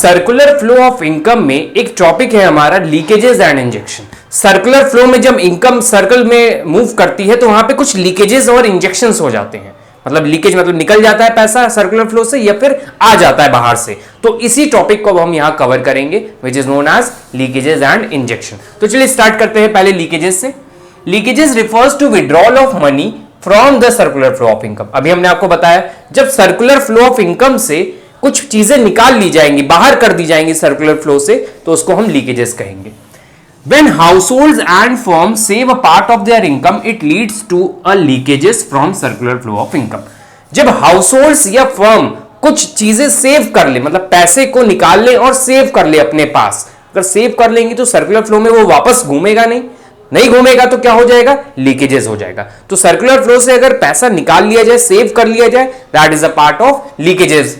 Circular flow of income में एक topic है हमारा leakages and injection. Circular flow में जब इनकम सर्कल में मूव करती है तो वहां पे कुछ लीकेजेस और इंजेक्शंस हो जाते हैं। मतलब लीकेज मतलब निकल जाता है पैसा सर्कुलर फ्लो से या फिर आ जाता है बाहर से। तो इसी टॉपिक को हम यहां कवर करेंगे which is known as leakages and injection. तो चलिए स्टार्ट करते हैं पहले लीकेजेस से। Leakages refers to withdrawal of money from the circular flow of income. अभी हमने आपको बताया जब सर्कुलर फ्लो ऑफ इनकम से कुछ चीजें निकाल ली जाएंगी, बाहर कर दी जाएंगी सर्कुलर फ्लो से, तो उसको हम लीकेजेस कहेंगे। When households and firms save a part of their income, it leads to a leakages from circular flow of income. जब हाउसहोल्ड्स या फर्म कुछ चीजें सेव कर ले, मतलब पैसे को निकाल ले और सेव कर ले अपने पास, अगर सेव कर लेंगे तो सर्कुलर फ्लो में वो वापस घूमेगा नहीं घूमेगा तो क्या हो जाएगा, लीकेजेस हो जाएगा। तो सर्कुलर फ्लो से अगर पैसा निकाल लिया जाए, सेव कर लिया जाए, that is a part of leakages.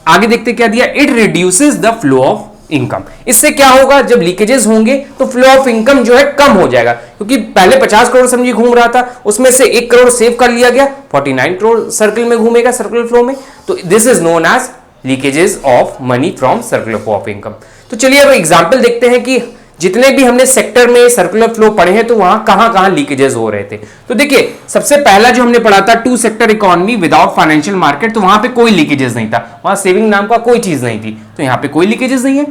आगे देखते क्या दिया, it reduces the flow of income. इससे क्या होगा, जब लीकेजेस होंगे तो फ्लो ऑफ इनकम जो है कम हो जाएगा, क्योंकि पहले 50 करोड़ समझिए घूम रहा था, उसमें से 1 करोड़ सेव कर लिया गया, 49 करोड़ सर्कल में घूमेगा सर्कुलर फ्लो में। तो this is known as leakages of money from circular flow of income. तो चलिए अब एग्जांपल देखते हैं कि जितने भी हमने सेक्टर में सर्कुलर फ्लो पढ़े हैं तो वहां कहां लीकेजेस हो रहे थे। तो देखिए सबसे पहला जो हमने पढ़ा था two sector economy without financial market, तो वहां पे कोई लीकेजेस नहीं था, वहां सेविंग नाम का कोई चीज नहीं थी, तो यहां पे कोई लीकेजेस नहीं है।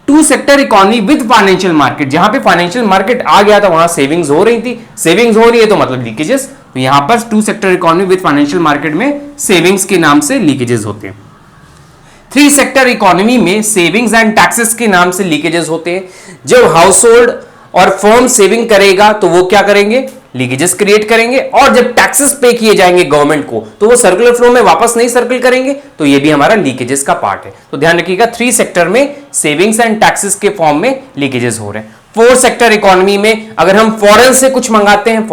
Two sector economy with financial market, जहां पे फाइनेंशियल मार्केट आ गया था वहां सेविंग्स हो रही थी, सेविंग्स हो रही है तो मतलब लीकेजेस। तो यहां पर two sector economy with financial market में सेविंग्स के नाम से लीकेजेस होते हैं। थ्री सेक्टर इकोनॉमी में सेविंग्स एंड टैक्सेस के नाम से लीकेजेस होते हैं। जब हाउस होल्ड और फर्म सेविंग करेगा तो वो क्या करेंगे, लीकेजेस क्रिएट करेंगे, और जब टैक्सेस पे किए जाएंगे गवर्नमेंट को तो वो सर्कुलर फ्लो में वापस नहीं सर्कल करेंगे, तो ये भी हमारा लीकेजेस का पार्ट है। तो ध्यान रखिएगा थ्री सेक्टर में सेविंग्स एंड टैक्सेस के फॉर्म में लीकेजेस हो रहे हैं। फोर्थ सेक्टर इकोनॉमी में अगर हम फॉरेन से कुछ मंगाते हैं,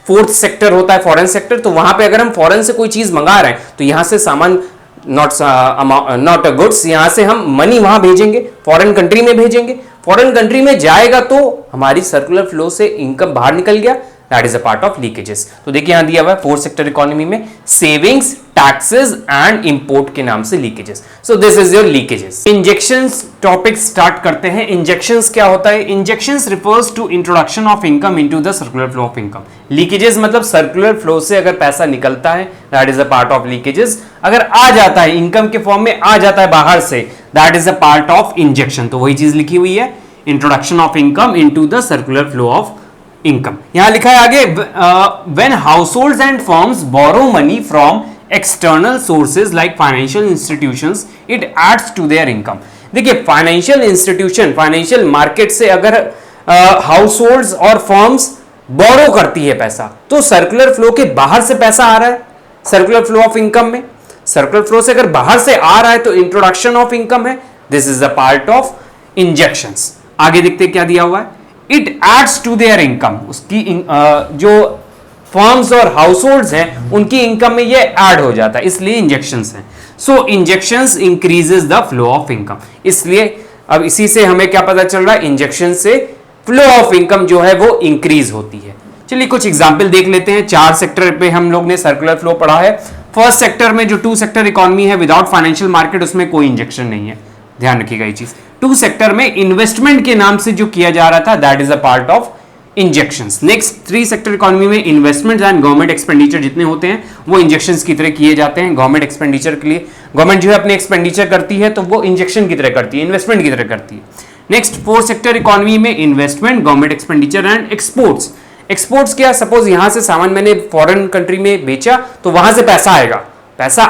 फोर्थ सेक्टर होता है फॉरेन सेक्टर, तो वहां पे अगर हम फॉरेन से कोई चीज मंगा रहे हैं तो यहां से सामान नॉट गुड्स, यहां से हम मनी वहां भेजेंगे, फॉरेन कंट्री में भेजेंगे, फॉरेन कंट्री में जाएगा तो हमारी सर्कुलर फ्लो से इनकम बाहर निकल गया, that is a part of leakages. तो देखिए यहां दिया हुआ है फोर्थ सेक्टर इकोनॉमी में सेविंग्स, टैक्सेस एंड इंपोर्ट के नाम से leakages. So this is your leakages. Injections topic start करते हैं। इंजेक्शंस क्या होता है, injections refers to introduction of income into the circular flow of income. Leakages मतलब सर्कुलर फ्लो से अगर पैसा निकलता है, that is a part of leakages. अगर आ जाता है इनकम के फॉर्म में, आ जाता है बाहर से, that is a part of injection. तो वही चीज लिखी हुई है, introduction of income into the circular flow of income. यहां लिखा है आगे, when households and firms borrow money from external sources like financial institutions, it adds to their income. देखिए फाइनेंशियल इंस्टीट्यूशन, फाइनेंशियल मार्केट से अगर हाउसहोल्ड्स और firms बोरो करती है पैसा, तो सर्कुलर फ्लो के बाहर से पैसा आ रहा है सर्कुलर फ्लो ऑफ इनकम में। सर्कुलर फ्लो से अगर बाहर से आ रहा है तो इंट्रोडक्शन ऑफ इनकम है, this is a part of injections. आगे देखते क्या दिया हुआ है, it adds to their income, उसकी जो फर्म्स और हाउसहोल्ड्स हैं उनकी इनकम में ये ऐड हो जाता है, इसलिए इंजेक्शंस हैं। So injections increases the flow of income. इसलिए अब इसी से हमें क्या पता चल रहा है, इंजेक्शन से फ्लो ऑफ इनकम जो है वो इंक्रीज होती है। चलिए कुछ एग्जाम्पल देख लेते हैं। 4 सेक्टर पे हम लोग ने सर्कुलर फ्लो पढ़ा है। फर्स्ट सेक्टर में जो टू सेक्टर इकोनॉमी है विदाउट फाइनेंशियल मार्केट, उसमें कोई इंजेक्शन नहीं है, ध्यान रखिएगा ये चीज। टू सेक्टर में इन्वेस्टमेंट के नाम से जो किया जा रहा था, that is a part of injections. Next three sector economy में इन्वेस्टमेंट एंड गवर्नमेंट एक्सपेंडिचर जितने होते हैं वो इंजेक्शंस की तरह किए जाते हैं। गवर्नमेंट एक्सपेंडिचर के लिए गवर्नमेंट जो है अपने एक्सपेंडिचर करती है तो वो इंजेक्शन की तरह करती है, इन्वेस्टमेंट की तरह करती है। नेक्स्ट फोर्थ सेक्टर इकोनॉमी में investment, government expenditure and exports. Exports क्या, सपोज यहां से सामान मैंने फॉरेन कंट्री में बेचा तो वहां से पैसा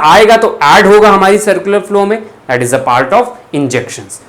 आएगा तो ऐड होगा हमारी सर्कुलर फ्लो में, that is a part of injections.